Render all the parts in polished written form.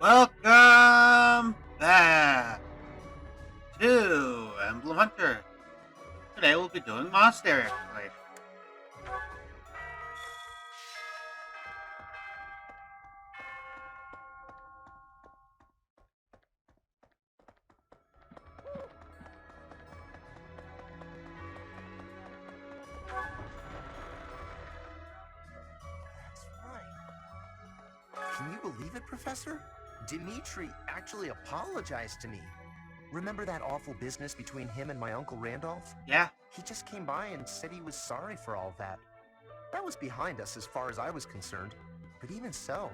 Welcome back to Emblem Hunter. Today we'll be doing monastery exploration. That's right. Can you believe it, Professor? Dimitri actually apologized to me. Remember that awful business between him and my Uncle Randolph? Yeah. He just came by and said he was sorry for all that. That was behind us as far as I was concerned. But even so,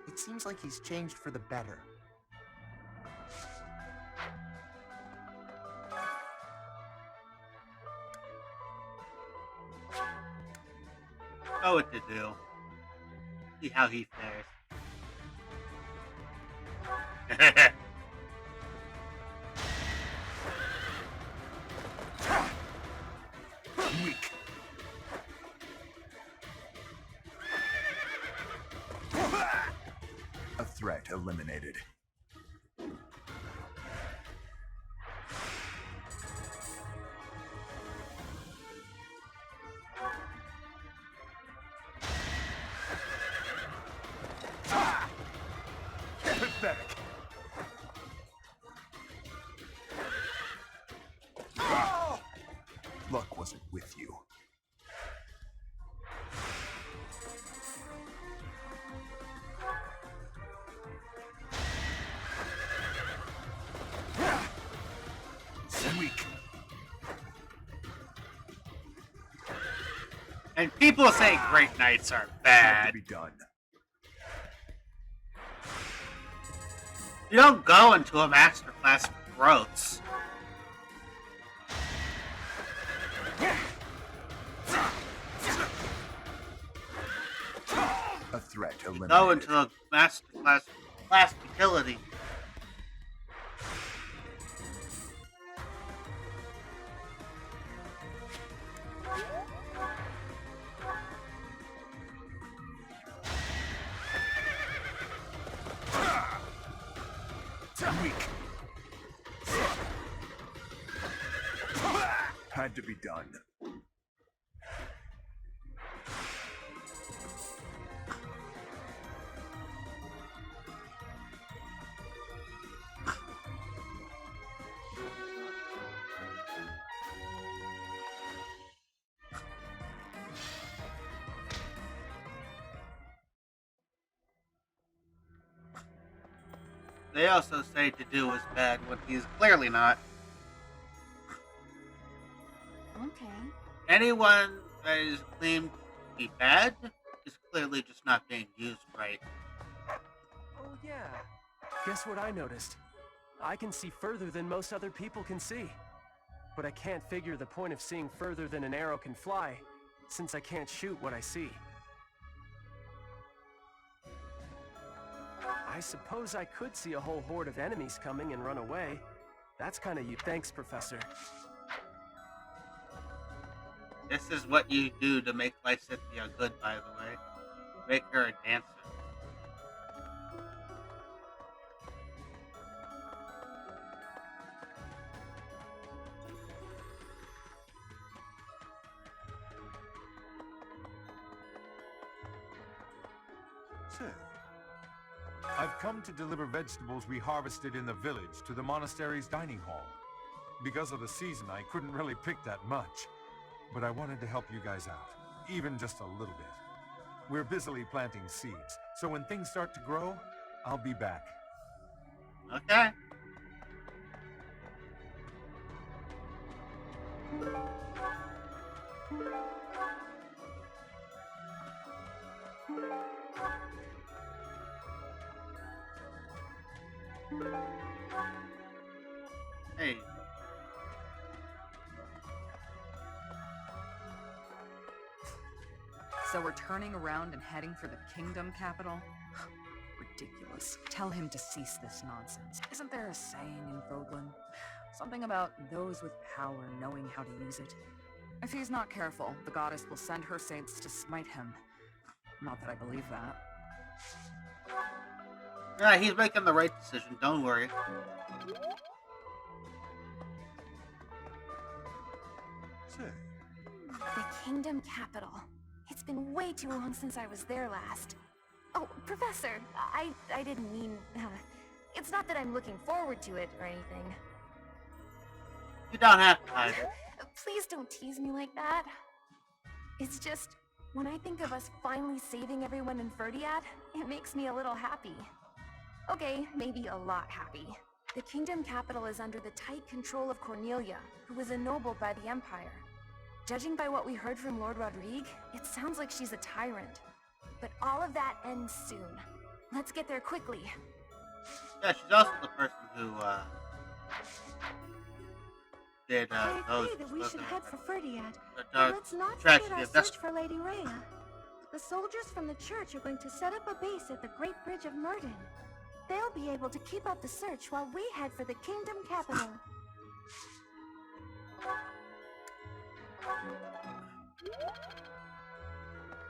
it seems like he's changed for the better. Know what to do. See how he fares. Weak. A threat eliminated. Pathetic. Luck wasn't with you. Weak. And people say great knights are Had to bad. be done. You don't go into a masterclass for growths. A threat eliminated. Go into a masterclass for class utility. Weak. Had to be done. They also say to do is bad when he's clearly not. Okay. Anyone that is claimed to be bad is clearly just not being used right. Oh yeah. Guess what I noticed? I can see further than most other people can see. But I can't figure the point of seeing further than an arrow can fly, since I can't shoot what I see. I suppose I could see a whole horde of enemies coming and run away. That's kind of you. Thanks, Professor. This is what you do to make Lysithea good, by the way. Make her a dancer. So, I've come to deliver vegetables we harvested in the village to the monastery's dining hall. Because of the season, I couldn't really pick that much. But I wanted to help you guys out, even just a little bit. We're busily planting seeds, so when things start to grow, I'll be back. Okay. Hey. So we're turning around and heading for the kingdom capital? Ridiculous. Tell him to cease this nonsense. Isn't there a saying in Vogelin? Something about those with power knowing how to use it. If he's not careful, the goddess will send her saints to smite him. Not that I believe that. Yeah, he's making the right decision. Don't worry. Say, The kingdom capital. It's been way too long since I was there last. Oh, Professor, I didn't mean... it's not that I'm looking forward to it or anything. You don't have to hide it. Please don't tease me like that. It's just, when I think of us finally saving everyone in Ferdiad, it makes me a little happy. Okay, maybe a lot happy. The kingdom capital is under the tight control of Cornelia, who was ennobled by the Empire. Judging by what we heard from Lord Rodrigue, it sounds like she's a tyrant. But all of that ends soon. Let's get there quickly. Yeah, she's also the person who, did, I those agree that we should head for Ferdiad. the But let's not tragedy forget our of search Destiny. for Lady Rhea. The soldiers from the church are going to set up a base at the Great Bridge of Murden. They'll be able to keep up the search while we head for the kingdom capital.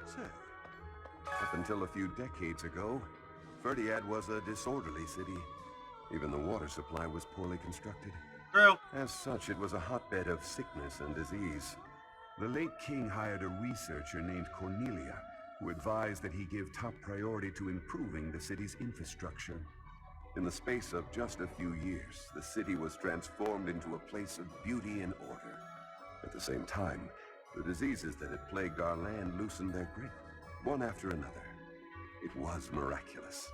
say. Up until a few decades ago, Ferdiad was a disorderly city. Even the water supply was poorly constructed. True. As such, it was a hotbed of sickness and disease. The late king hired a researcher named Cornelia, who advised that he give top priority to improving the city's infrastructure. In the space of just a few years, the city was transformed into a place of beauty and order. At the same time, the diseases that had plagued our land loosened their grip, one after another. It was miraculous.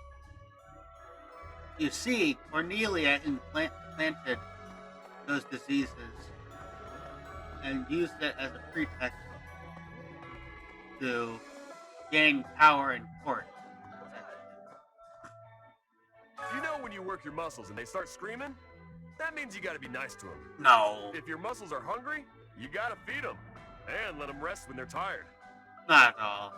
You see, Cornelia implanted those diseases and used it as a pretext to gain power in court. You know when you work your muscles and they start screaming? That means you gotta be nice to them. No, If your muscles are hungry, you gotta feed them. And let them rest when they're tired. not at all.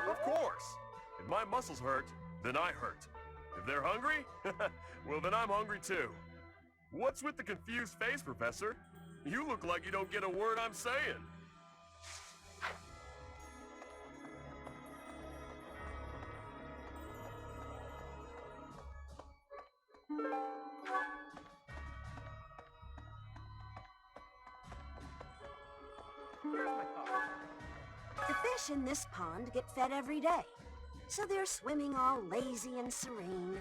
Of course. If my muscles hurt, then I hurt. If they're hungry, well then I'm hungry too. What's with the confused face, Professor? You look like you don't get a word I'm saying. The fish in this pond get fed every day, so they're swimming all lazy and serene.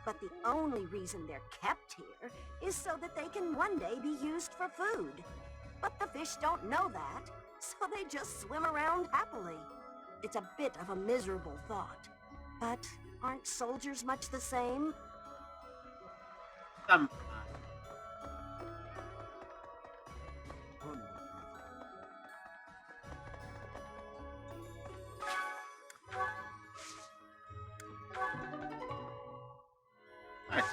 But the only reason they're kept here is so that they can one day be used for food. But the fish don't know that, so they just swim around happily. It's a bit of a miserable thought. But aren't soldiers much the same? Sometimes. Nice.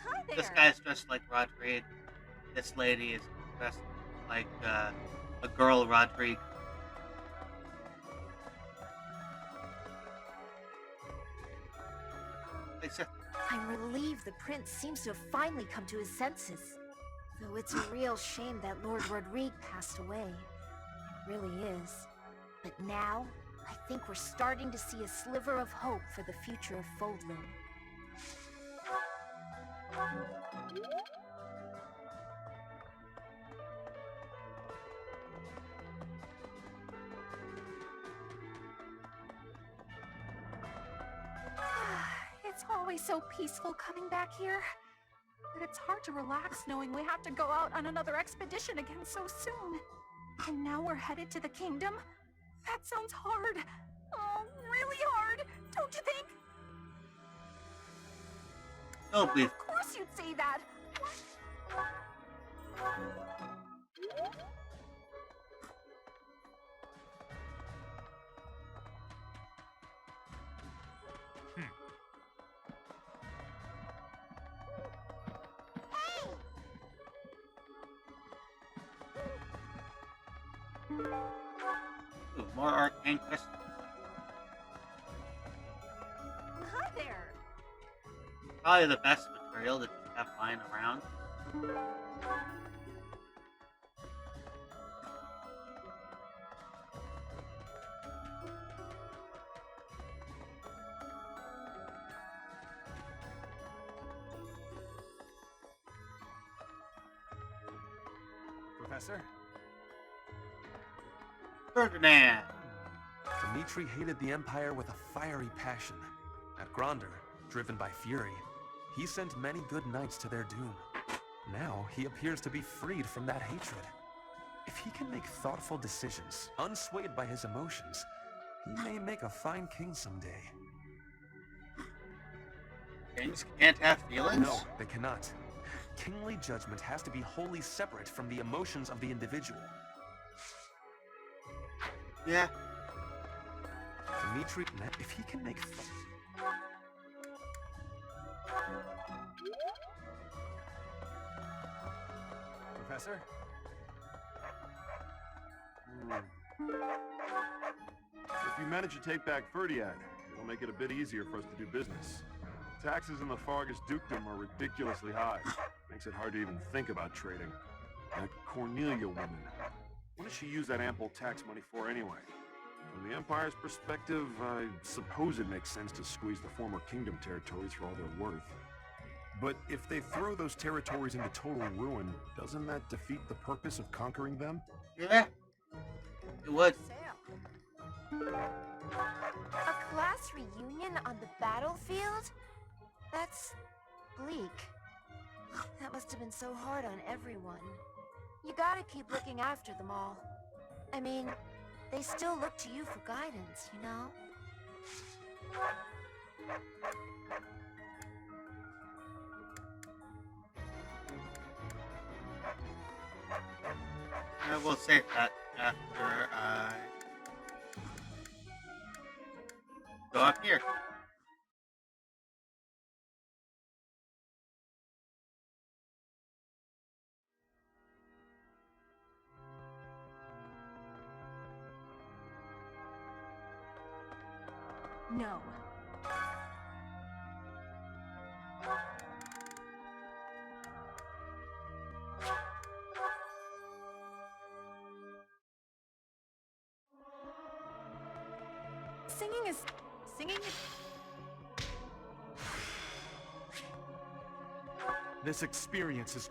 Hi there. This guy's dressed like Rodrigue. This lady is dressed like a girl Rodrigue. Except I'm relieved the prince seems to have finally come to his senses. Though it's a real shame that Lord Rodrigue passed away. It really is. But now, I think we're starting to see a sliver of hope for the future of Foldlin. It's always so peaceful coming back here. But it's hard to relax knowing we have to go out on another expedition again so soon. And now we're headed to the kingdom? That sounds hard. Oh, really hard, don't you think? don't be. Of course you'd say that. Ooh, more arcane crystals. Hi there. Probably the best material to just have lying around. Professor? Ferdinand! Dimitri hated the Empire with a fiery passion. At Gronder, driven by fury, he sent many good knights to their doom. Now, he appears to be freed from that hatred. If he can make thoughtful decisions, unswayed by his emotions, he may make a fine king someday. Kings can't have feelings? No, they cannot. Kingly judgment has to be wholly separate from the emotions of the individual. Yeah. Dimitri, if he can make... Professor? If you manage to take back Ferdiad, it'll make it a bit easier for us to do business. Taxes in the Fargus dukedom are ridiculously high. Makes it hard to even think about trading. That Cornelia woman, what does she use that ample tax money for anyway? From the Empire's perspective, I suppose it makes sense to squeeze the former kingdom territories for all they're worth. But if they throw those territories into total ruin, doesn't that defeat the purpose of conquering them? Yeah. It would. A class reunion on the battlefield? That's bleak. That must have been so hard on everyone. You gotta keep looking after them all. I mean, they still look to you for guidance, you know? I will save that after I go up here. No. Singing is... This experience is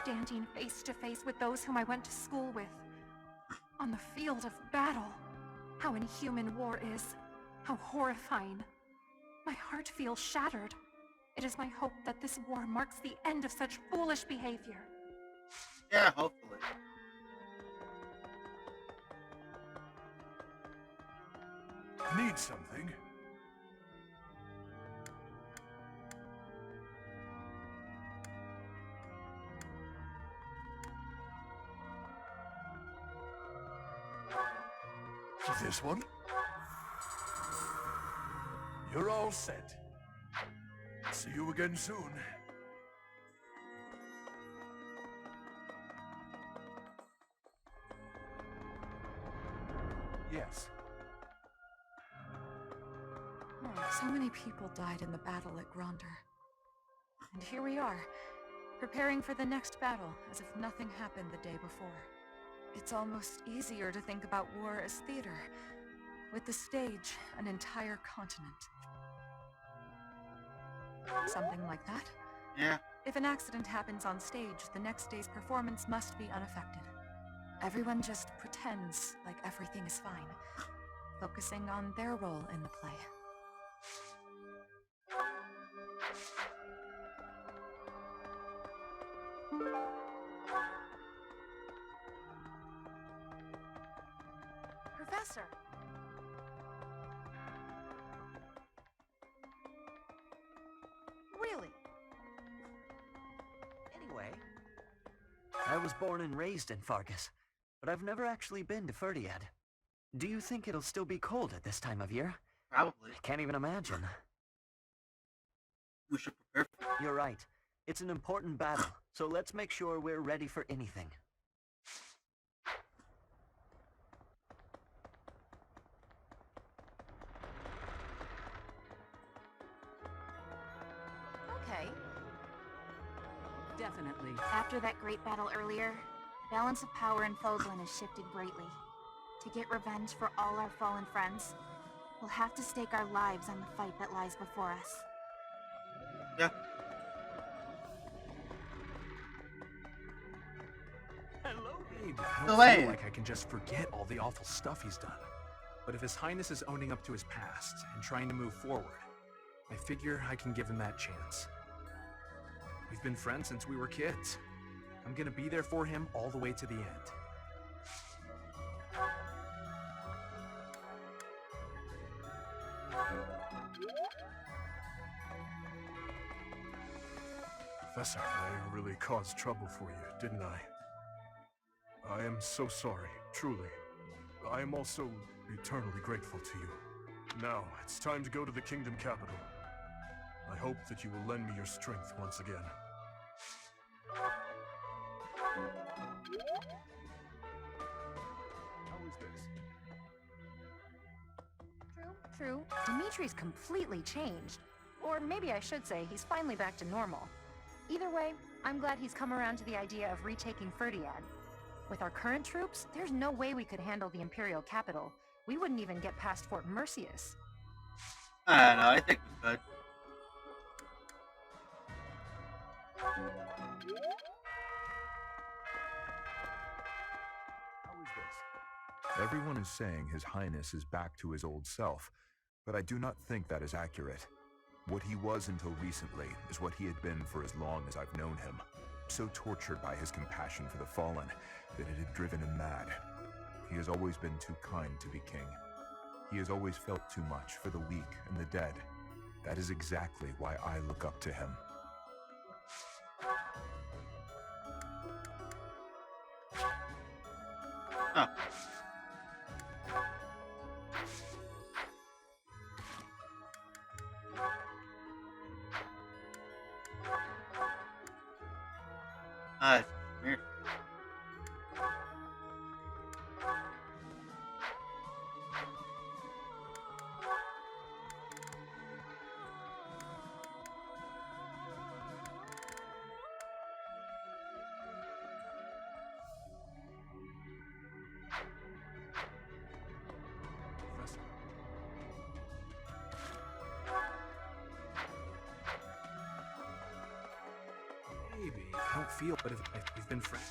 Standing face to face with those whom I went to school with. On the field of battle. How inhuman war is. How horrifying. My heart feels shattered. It is my hope that this war marks the end of such foolish behavior. Yeah, hopefully. Need something? This one? You're all set. See you again soon. Yes. So many people died in the battle at Gronder. And here we are, preparing for the next battle as if nothing happened the day before. It's almost easier to think about war as theater, with the stage an entire continent. Something like that? Yeah. If an accident happens on stage, the next day's performance must be unaffected. Everyone just pretends like everything is fine, focusing on their role in the play. Professor! Really? Anyway, I was born and raised in Fargus, but I've never actually been to Ferdiad. Do you think it'll still be cold at this time of year? Probably. I can't even imagine. We should prepare for it. You're right. It's an important battle, so let's make sure we're ready for anything. Okay. Definitely. After that great battle earlier, balance of power in Foglin has shifted greatly. To get revenge for all our fallen friends, we'll have to stake our lives on the fight that lies before us. Yeah. Hello, Abe. I No don't way. feel like I can just forget all the awful stuff he's done. But if His Highness is owning up to his past and trying to move forward, I figure I can give him that chance. We've been friends since we were kids. I'm gonna be there for him all the way to the end. Professor, I really caused trouble for you, didn't I? I am so sorry, truly. I am also eternally grateful to you. Now, it's time to go to the Kingdom Capital. I hope that you will lend me your strength once again. How is this? True. Dimitri's completely changed. Or maybe I should say he's finally back to normal. Either way, I'm glad he's come around to the idea of retaking Ferdiad. With our current troops, there's no way we could handle the Imperial capital. We wouldn't even get past Fort Mercius. I don't know, I think we could. How is this? Everyone is saying His Highness is back to his old self, but I do not think that is accurate. What he was until recently is what he had been for as long as I've known him. So tortured by his compassion for the fallen that it had driven him mad. He has always been too kind to be king. He has always felt too much for the weak and the dead. That is exactly why I look up to him. Oh. It's weird. Professor. Maybe. I don't feel, but if we've been friends.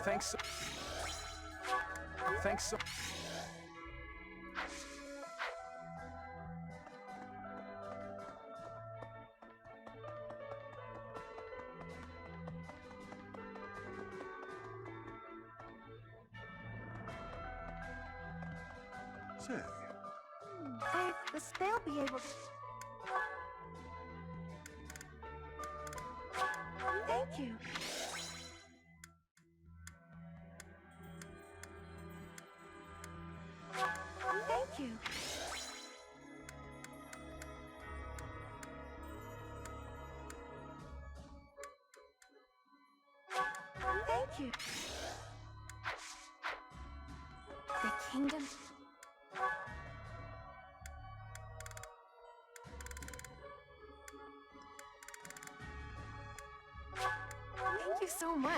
Thanks so. Say, They'll be able to... Thank you. Thank you. Thank you. The kingdom... Thank you so much.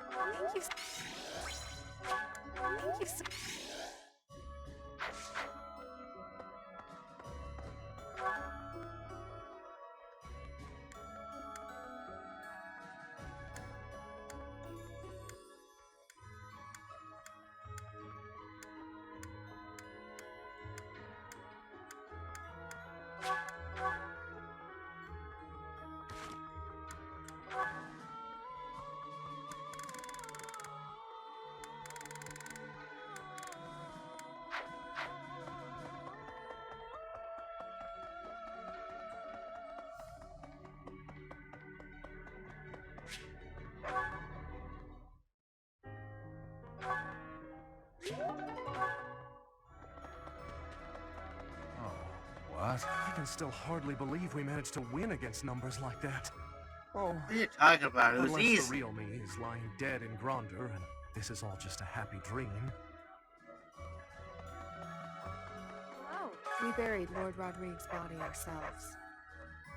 Thank you. Thank you so... can still hardly believe we managed to win against numbers like that. Oh, What are you talking about? It was unless easy. the real me is lying dead in Gronder, and this is all just a happy dream. Hello. We buried Lord Rodrigue's body ourselves.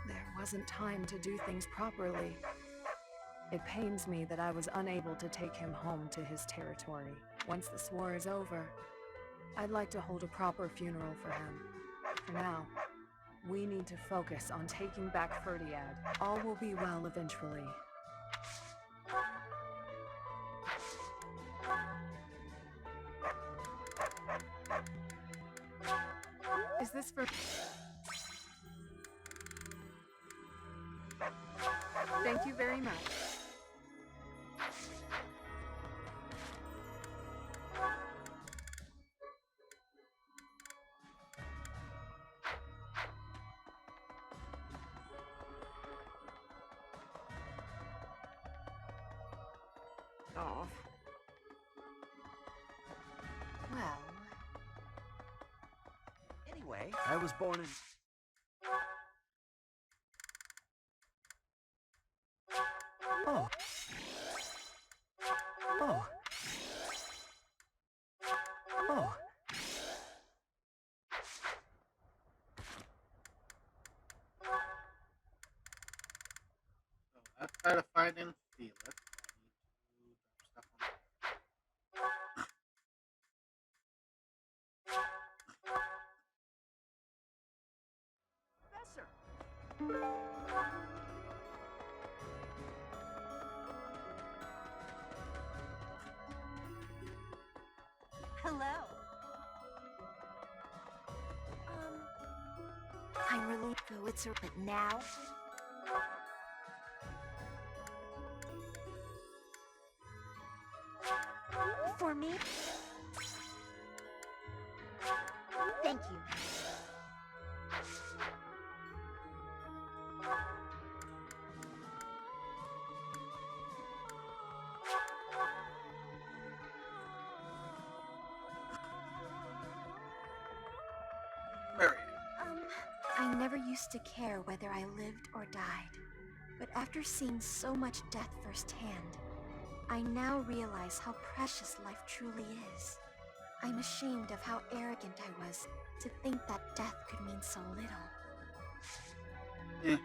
There wasn't time to do things properly. It pains me that I was unable to take him home to his territory. Once this war is over, I'd like to hold a proper funeral for him. For now, we need to focus on taking back Ferdiad. All will be well eventually. Is this for... Thank you very much. Oh. Well... Anyway, I was born in... Oh. Oh. Oh. So let's try to find and feel it. I need to drop stuff on. Hello. I'm relieved though it's a bit now. For me? Thank you. I never used to care whether I lived or died. But after seeing so much death firsthand, I now realize how precious life truly is. I'm ashamed of how arrogant I was to think that death could mean so little. Yeah.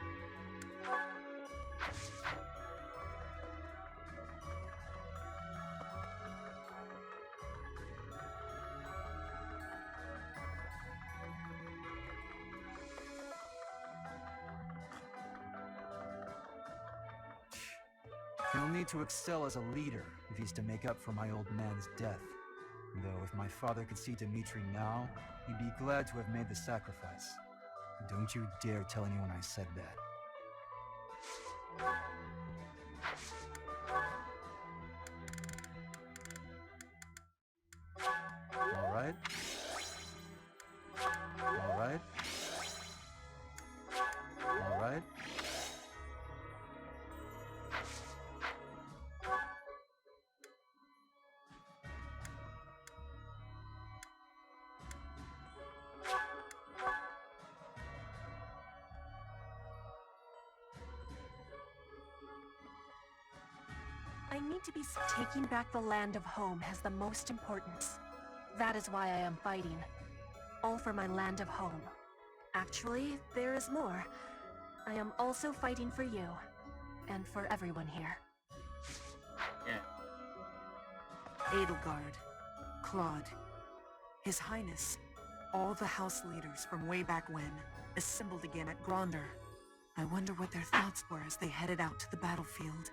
He'll need to excel as a leader if he's to make up for my old man's death. Though if my father could see Dimitri now, he'd be glad to have made the sacrifice. Don't you dare tell anyone I said that. All right? All right? All right? I need to be... Taking back the land of home has the most importance. That is why I am fighting. All for my land of home. Actually, there is more. I am also fighting for you. And for everyone here. Yeah. Edelgard, Claude, His Highness, all the house leaders from way back when, assembled again at Gronder. I wonder what their thoughts were as they headed out to the battlefield.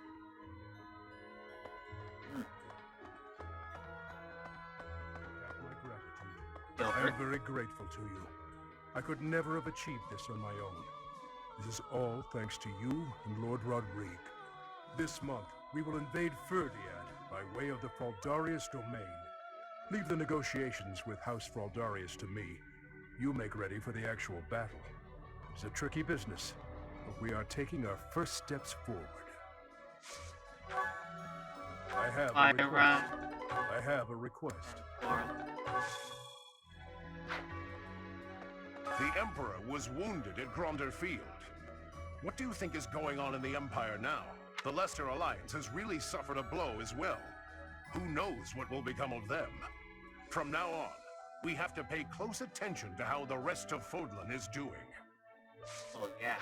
My gratitude. I'm very grateful to you. I could never have achieved this on my own. This is all thanks to you and Lord Rodrigue. This month, we will invade Ferdiad by way of the Fraldarius domain. Leave the negotiations with House Fraldarius to me. You make ready for the actual battle. It's a tricky business, but we are taking our first steps forward. I have a request. I have a request. The Emperor was wounded at Gronder Field. What do you think is going on in the Empire now? The Leicester Alliance has really suffered a blow as well. Who knows what will become of them? From now on, we have to pay close attention to how the rest of Fodlan is doing. Oh, yeah.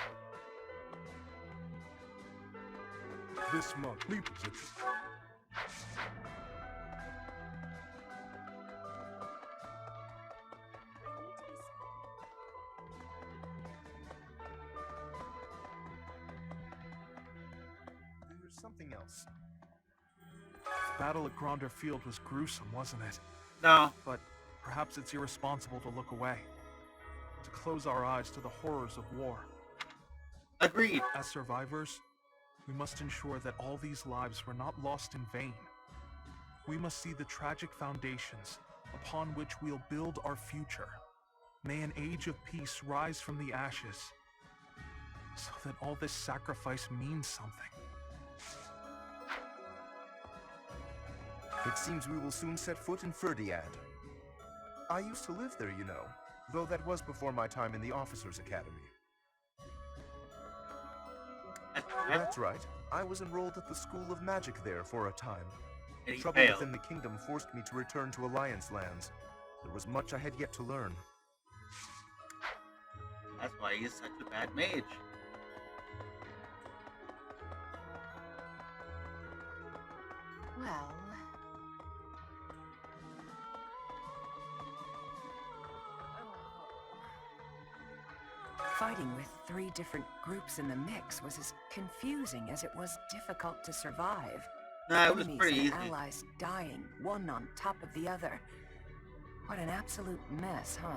This monthly position. There's something else. The battle at Gronder Field was gruesome, wasn't it? No. But perhaps it's irresponsible to look away. To close our eyes to the horrors of war. Agreed. As survivors, we must ensure that all these lives were not lost in vain. We must see the tragic foundations upon which we'll build our future. May an age of peace rise from the ashes, so that all this sacrifice means something. It seems we will soon set foot in Ferdiad. I used to live there, you know, though that was before my time in the Officers' Academy. That's right. I was enrolled at the School of Magic there for a time. Trouble within the kingdom forced me to return to Alliance lands. There was much I had yet to learn. That's why he's such a bad mage. Well... Fighting with 3 different groups in the mix was as confusing as it was difficult to survive. Nah, it was Enemies pretty and easy. allies dying, one on top of the other. What an absolute mess, huh?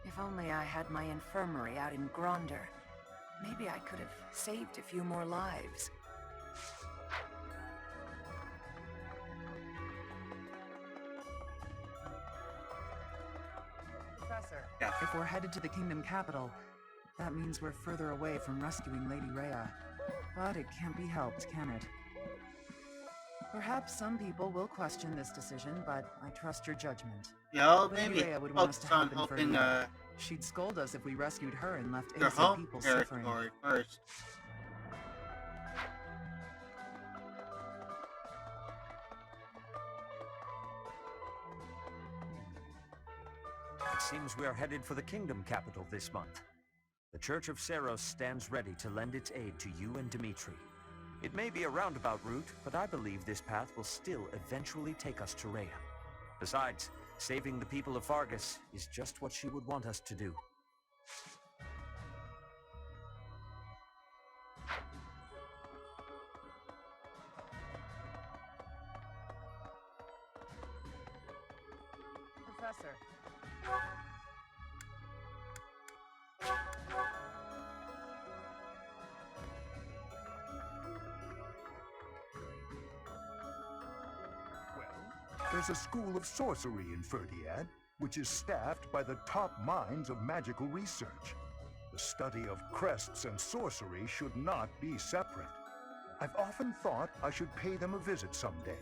If only I had my infirmary out in Gronder. Maybe I could have saved a few more lives. Professor, Yeah. if we're headed to the Kingdom Capital, that means we're further away from rescuing Lady Rhea. But it can't be helped, can it? Perhaps some people will question this decision, but I trust your judgment. Yeah, Lady maybe Rhea would want us to focus on help helping Inferno. She'd scold us if we rescued her and left their innocent home people suffering. territory first. It seems we are headed for the Kingdom Capital this month. The Church of Seros stands ready to lend its aid to you and Dimitri. It may be a roundabout route, but I believe this path will still eventually take us to Rhea. Besides, saving the people of Fargus is just what she would want us to do. Professor. There's a school of sorcery in Ferdiad, which is staffed by the top minds of magical research. The study of crests and sorcery should not be separate. I've often thought I should pay them a visit someday.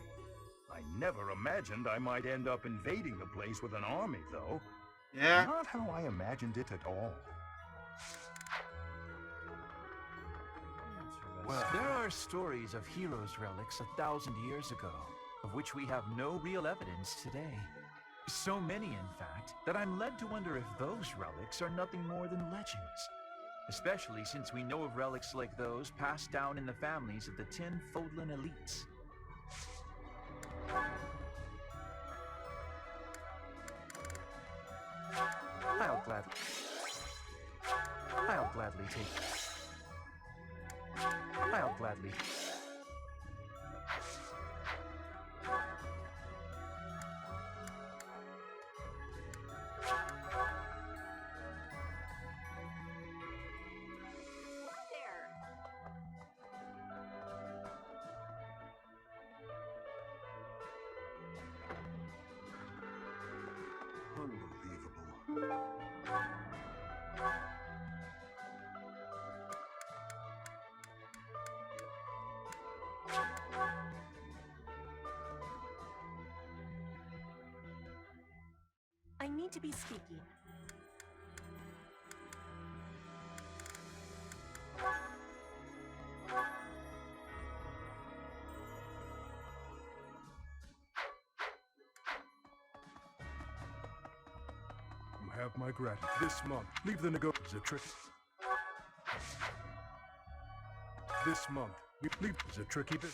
I never imagined I might end up invading the place with an army, though. Yeah. Not how I imagined it at all. Well, there are stories of heroes' relics 1,000 years ago, of which we have no real evidence today. So many, in fact, that I'm led to wonder if those relics are nothing more than legends. Especially since we know of relics like those passed down in the families of the 10 Fodlan elites. I'll gladly take it. I'll gladly. I need to be speaking. have my gratitude. This month, leave the negotiations a trick. This month, leave is a tricky bit.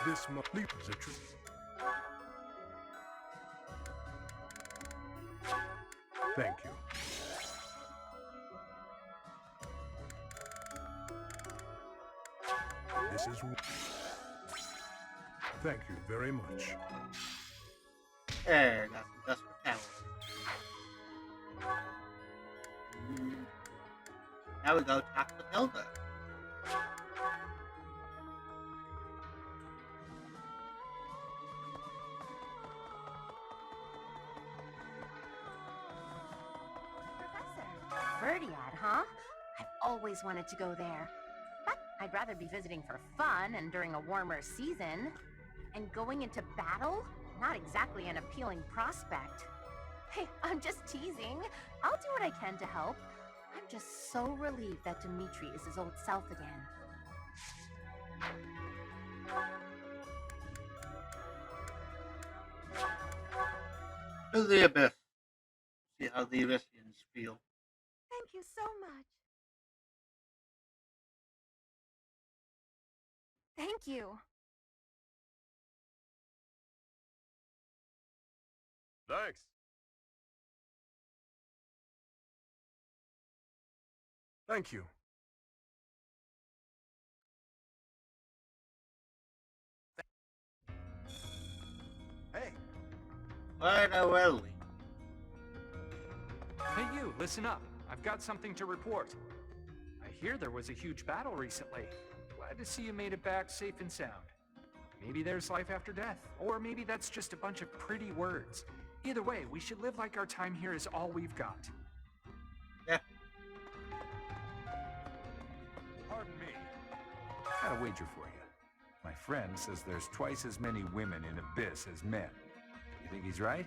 This month, leave is a trick. Thank you. This is... Thank you very much. There, got some dust for talent. Now we go talk with Hilda. Verdiad, huh? I've always wanted to go there. But I'd rather be visiting for fun and during a warmer season. And going into battle? Not exactly an appealing prospect. Hey, I'm just teasing. I'll do what I can to help. I'm just so relieved that Dimitri is his old self again. To the abyss. See how the Elysians feel. Thank you so much. Thank you. Thanks. Thank you. Hey. Right away. Hey you, listen up. I've got something to report. I hear there was a huge battle recently. Glad to see you made it back safe and sound. Maybe there's life after death, or maybe that's just a bunch of pretty words. Either way, we should live like our time here is all we've got. Yeah. Pardon me. Got a wager for you. My friend says there's twice as many women in Abyss as men. You think he's right?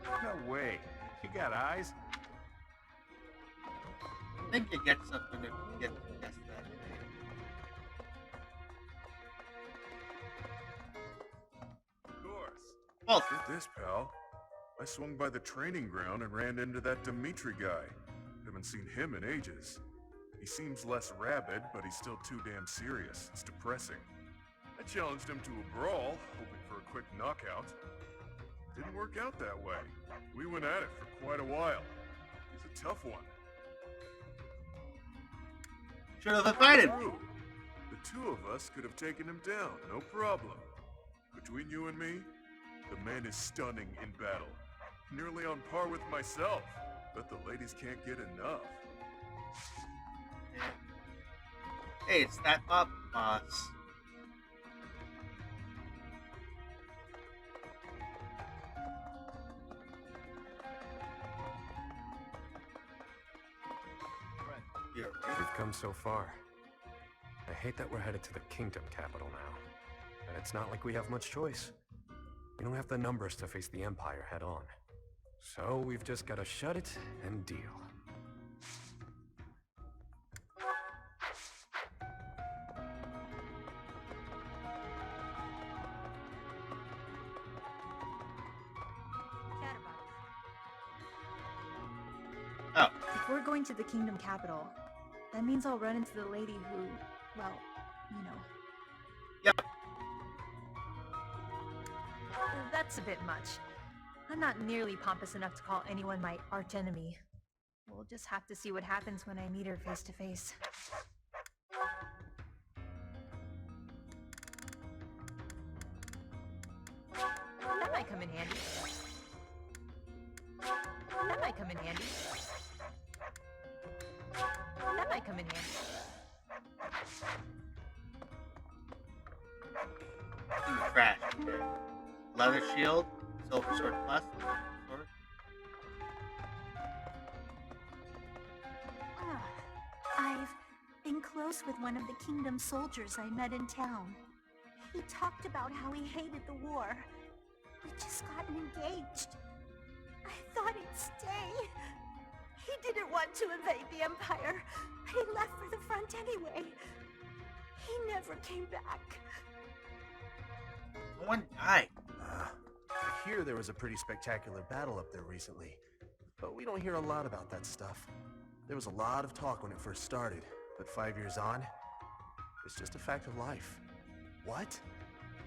No way. You got eyes? I think you get something if you get to guess that. Of course. Well, Get this, pal. I swung by the training ground and ran into that Dimitri guy. Haven't seen him in ages. He seems less rabid, but he's still too damn serious. It's depressing. I challenged him to a brawl, hoping for a quick knockout. Didn't work out that way. We went at it for quite a while. He's a tough one. Should have invited me. True. The two of us could have taken him down, no problem. Between you and me, the man is stunning in battle. Nearly on par with myself. Bet the ladies can't get enough. Yeah. Hey, it's that up, boss. We've come so far. I hate that we're headed to the kingdom capital now. And it's not like we have much choice. We don't have the numbers to face the Empire head on. So we've just gotta shut it and deal. Oh. If we're going to the kingdom capital, that means I'll run into the lady who, well, you know. Yep. That's a bit much. I'm not nearly pompous enough to call anyone my archenemy. We'll just have to see what happens when I meet her face to face. That might come in handy. That might come in handy. That might come in handy. In the trash. Leather shield, silver sword plus, sword. I've been close with one of the kingdom soldiers I met in town. He talked about how he hated the war. We just gotten engaged. I thought he'd stay. He didn't want to invade the Empire. He left for the front anyway. He never came back. Someone died. I hear there was a pretty spectacular battle up there recently, but we don't hear a lot about that stuff. There was a lot of talk when it first started, but 5 years on, it's just a fact of life. What?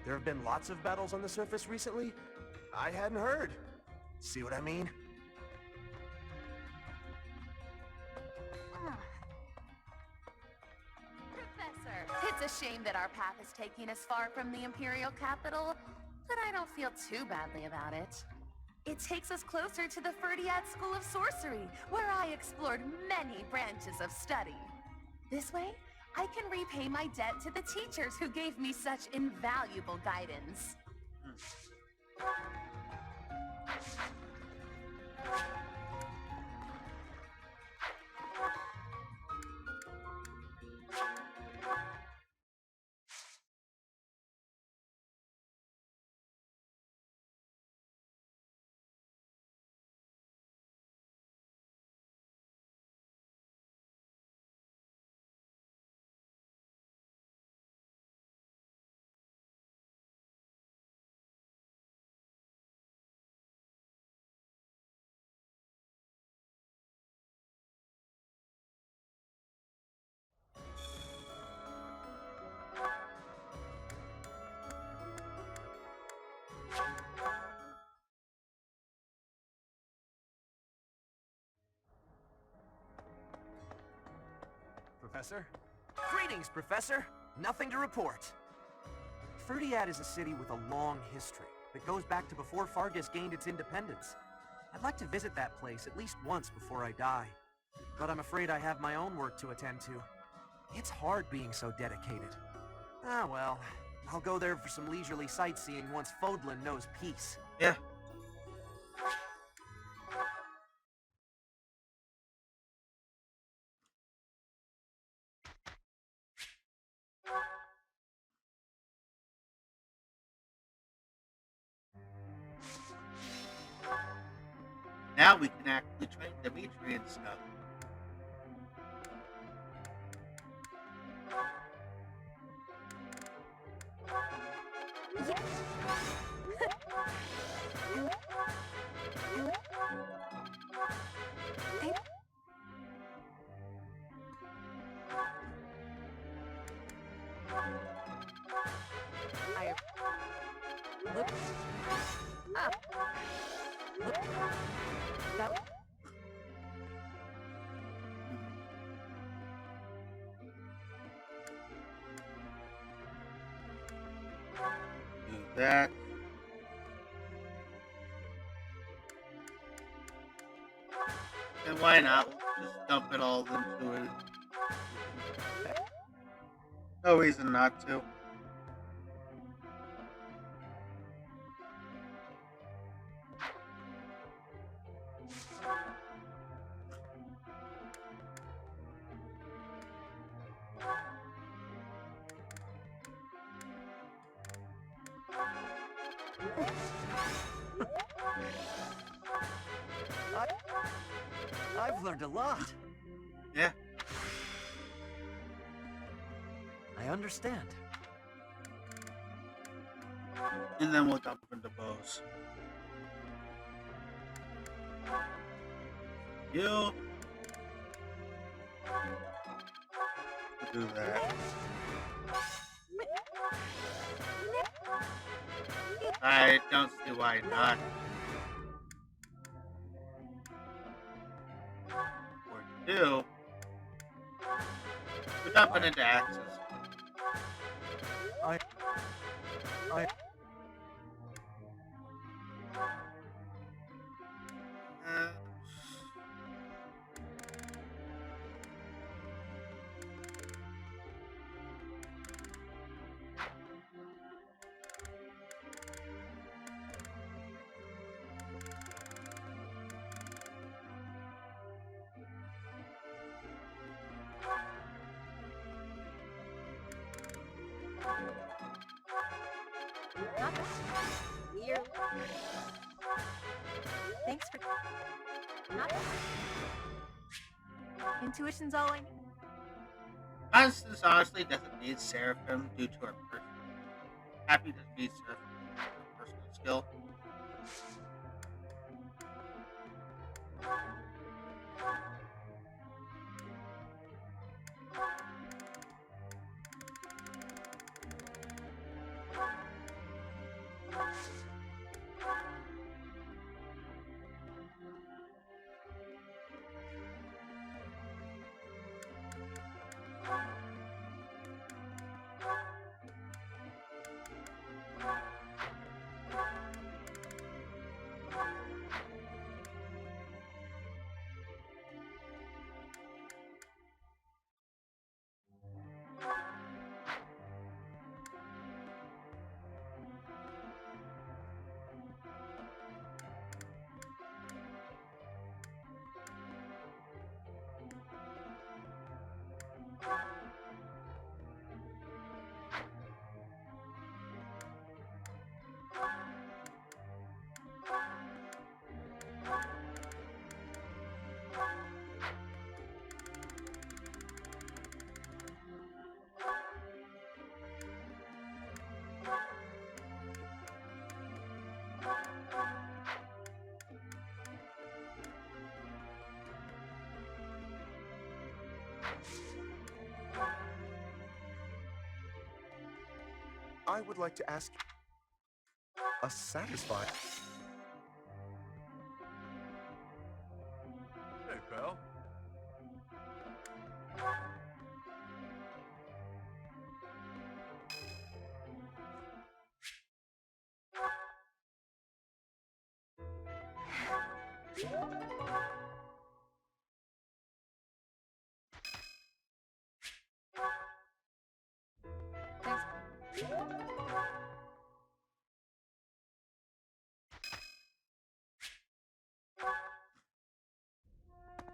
There have been lots of battles on the surface recently? I hadn't heard. See what I mean? Professor, it's a shame that our path is taking us far from the Imperial capital, but I don't feel too badly about it. It takes us closer to the Ferdiad School of Sorcery, where I explored many branches of study. This way, I can repay my debt to the teachers who gave me such invaluable guidance. Professor? Greetings, Professor! Nothing to report. Ferdiad is a city with a long history that goes back to before Fargus gained its independence. I'd like to visit that place at least once before I die, but I'm afraid I have my own work to attend to. It's hard being so dedicated. Ah well, I'll go there for some leisurely sightseeing once Fodlan knows peace. Yeah. Now we can actually train Dimitri and stuff. Do that. And why not? We'll just dump it all into it. No reason not to. I've learned a lot. Yeah. I understand. And then we'll dump into bows. You do that. I don't see why not. Or two. We're dumping into axes. I Here. Thanks for... Not... Intuition's all I need. Constance honestly doesn't need Seraphim due to her personal. Happy to be Seraphim due to her personal skill. I would like to ask a satisfied... Hey, pal.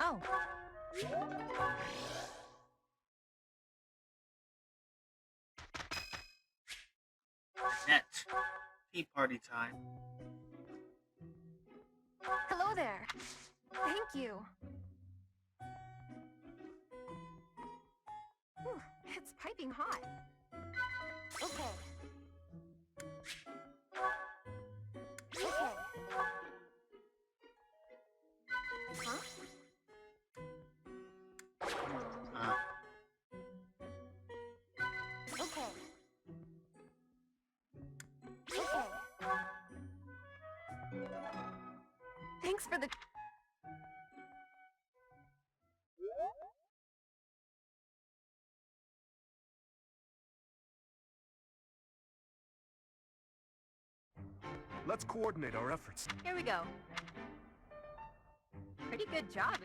Oh. Net. Tea party time. Hello there. Thank you. Whew, it's piping hot. Okay. Okay. Huh? Okay. Okay. Thanks for the... Let's coordinate our efforts. Here we go. Pretty good job.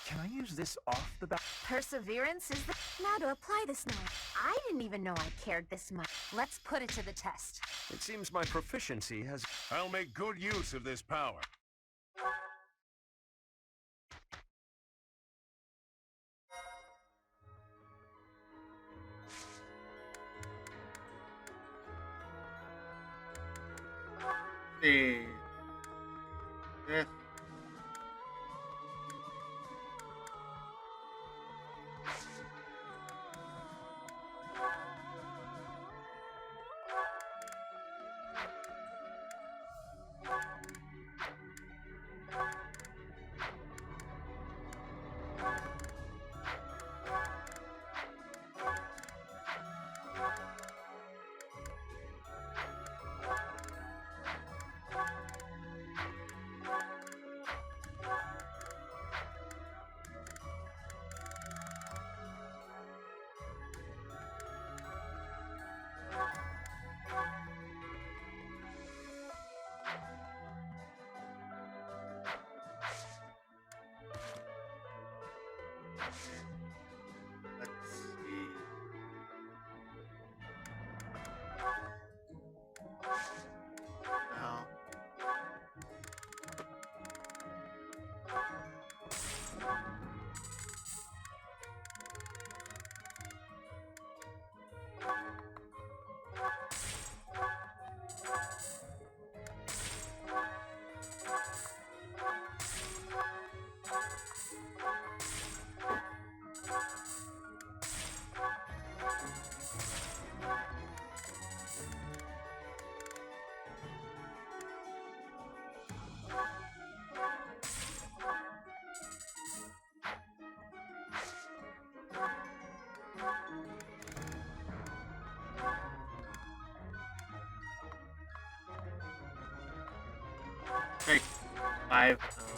Can I use this off the bat? Perseverance is the... Now to apply this knife. I didn't even know I cared this much. Let's put it to the test. It seems my proficiency has... I'll make good use of this power. See. This. Let's see. Now. 5 of those.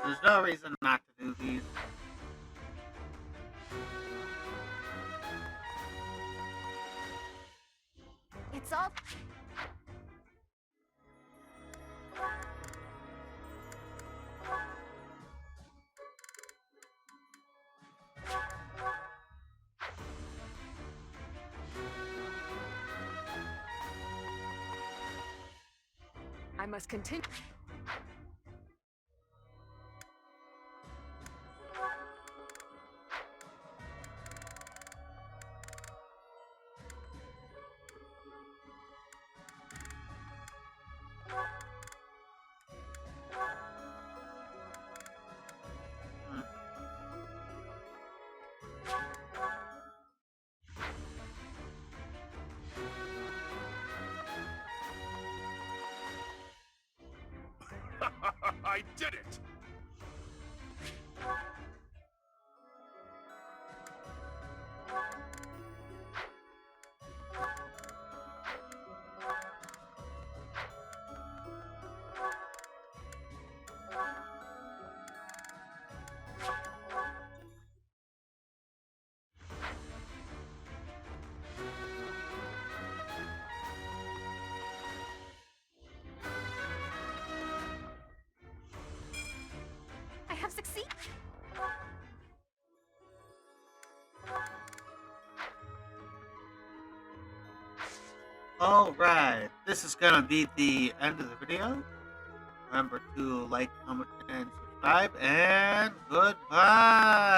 There's no reason not to do these. It's all... I must continue. I did it! I have succeeded. Alright, this is gonna be the end of the video. Remember to like, comment, and subscribe, and goodbye!